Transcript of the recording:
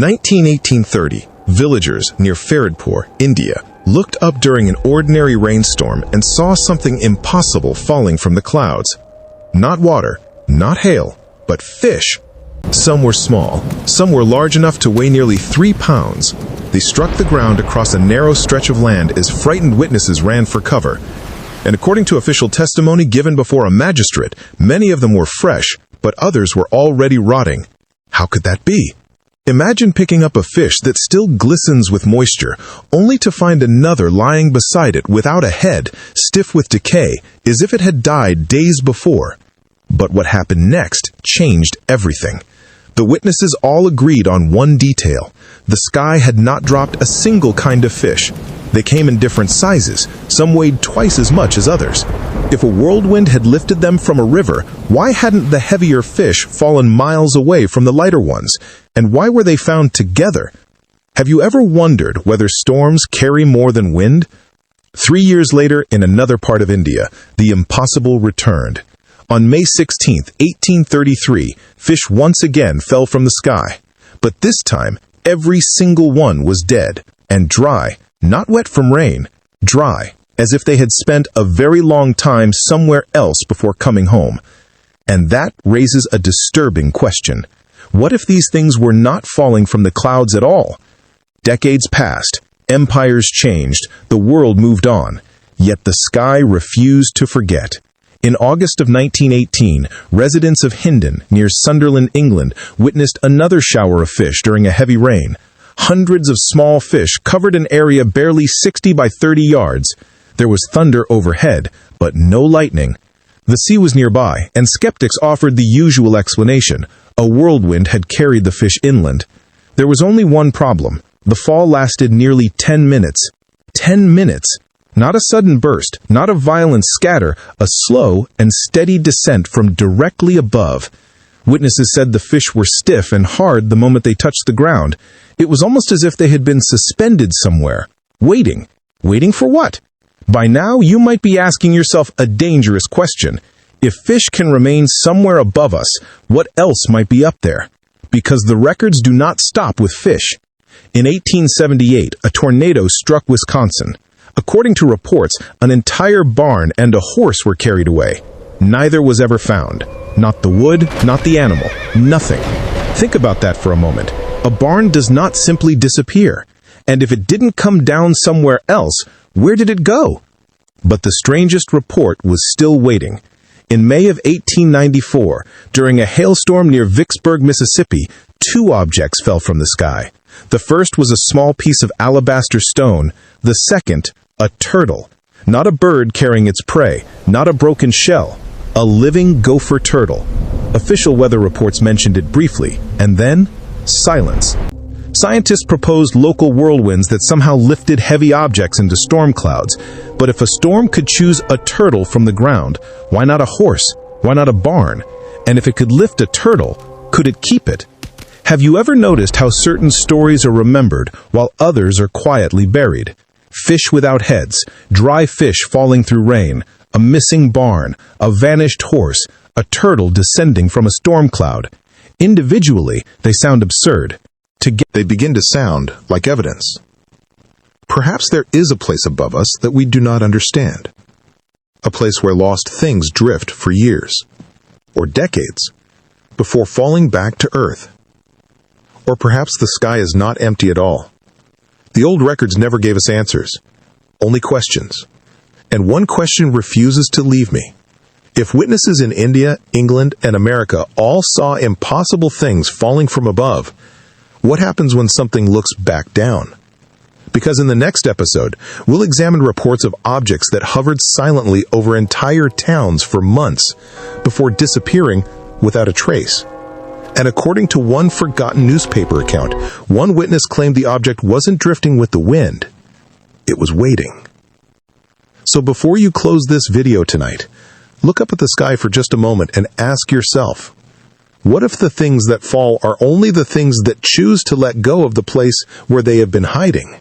1830, villagers near Faridpur, India, looked up during an ordinary rainstorm and saw something impossible falling from the clouds. Not water, not hail, but fish. Some were small, some were large enough to weigh nearly 3 pounds. They struck the ground across a narrow stretch of land as frightened witnesses ran for cover. And according to official testimony given before a magistrate, many of them were fresh, but others were already rotting. How could that be? Imagine picking up a fish that still glistens with moisture, only to find another lying beside it without a head, stiff with decay, as if it had died days before. But what happened next changed everything. The witnesses all agreed on one detail. The sky had not dropped a single kind of fish. They came in different sizes. Some weighed twice as much as others. If a whirlwind had lifted them from a river, why hadn't the heavier fish fallen miles away from the lighter ones? And why were they found together? Have you ever wondered whether storms carry more than wind? 3 years later, in another part of India, the impossible returned. On May 16, 1833, fish once again fell from the sky. But this time, every single one was dead and dry, not wet from rain, dry, as if they had spent a very long time somewhere else before coming home. And that raises a disturbing question. What if these things were not falling from the clouds at all? Decades passed, empires changed, the world moved on, yet the sky refused to forget. In August of 1918, residents of Hindon, near Sunderland, England, witnessed another shower of fish during a heavy rain. Hundreds of small fish covered an area barely 60 by 30 yards. There was thunder overhead, but no lightning. The sea was nearby, and skeptics offered the usual explanation. A whirlwind had carried the fish inland. There was only one problem. The fall lasted nearly 10 minutes. 10 minutes! Not a sudden burst, not a violent scatter, a slow and steady descent from directly above. Witnesses said the fish were stiff and hard the moment they touched the ground. It was almost as if they had been suspended somewhere, waiting. Waiting for what? By now, you might be asking yourself a dangerous question. If fish can remain somewhere above us, what else might be up there? Because the records do not stop with fish. In 1878, a tornado struck Wisconsin. According to reports, an entire barn and a horse were carried away. Neither was ever found. Not the wood, not the animal, nothing. Think about that for a moment. A barn does not simply disappear. And if it didn't come down somewhere else, where did it go? But the strangest report was still waiting. In May of 1894, during a hailstorm near Vicksburg, Mississippi, 2 objects fell from the sky. The first was a small piece of alabaster stone. The second, a turtle. Not a bird carrying its prey, not a broken shell. A living gopher turtle. Official weather reports mentioned it briefly, and then, silence. Scientists proposed local whirlwinds that somehow lifted heavy objects into storm clouds. But if a storm could choose a turtle from the ground, why not a horse? Why not a barn? And if it could lift a turtle, could it keep it? Have you ever noticed how certain stories are remembered while others are quietly buried? Fish without heads, dry fish falling through rain, a missing barn, a vanished horse, a turtle descending from a storm cloud. Individually, they sound absurd. Together, they begin to sound like evidence. Perhaps there is a place above us that we do not understand. A place where lost things drift for years, or decades, before falling back to Earth. Or perhaps the sky is not empty at all. The old records never gave us answers, only questions. And one question refuses to leave me. If witnesses in India, England, and America all saw impossible things falling from above, what happens when something looks back down? Because in the next episode, we'll examine reports of objects that hovered silently over entire towns for months before disappearing without a trace. And according to one forgotten newspaper account, one witness claimed the object wasn't drifting with the wind. It was waiting. So before you close this video tonight, look up at the sky for just a moment and ask yourself, what if the things that fall are only the things that choose to let go of the place where they have been hiding?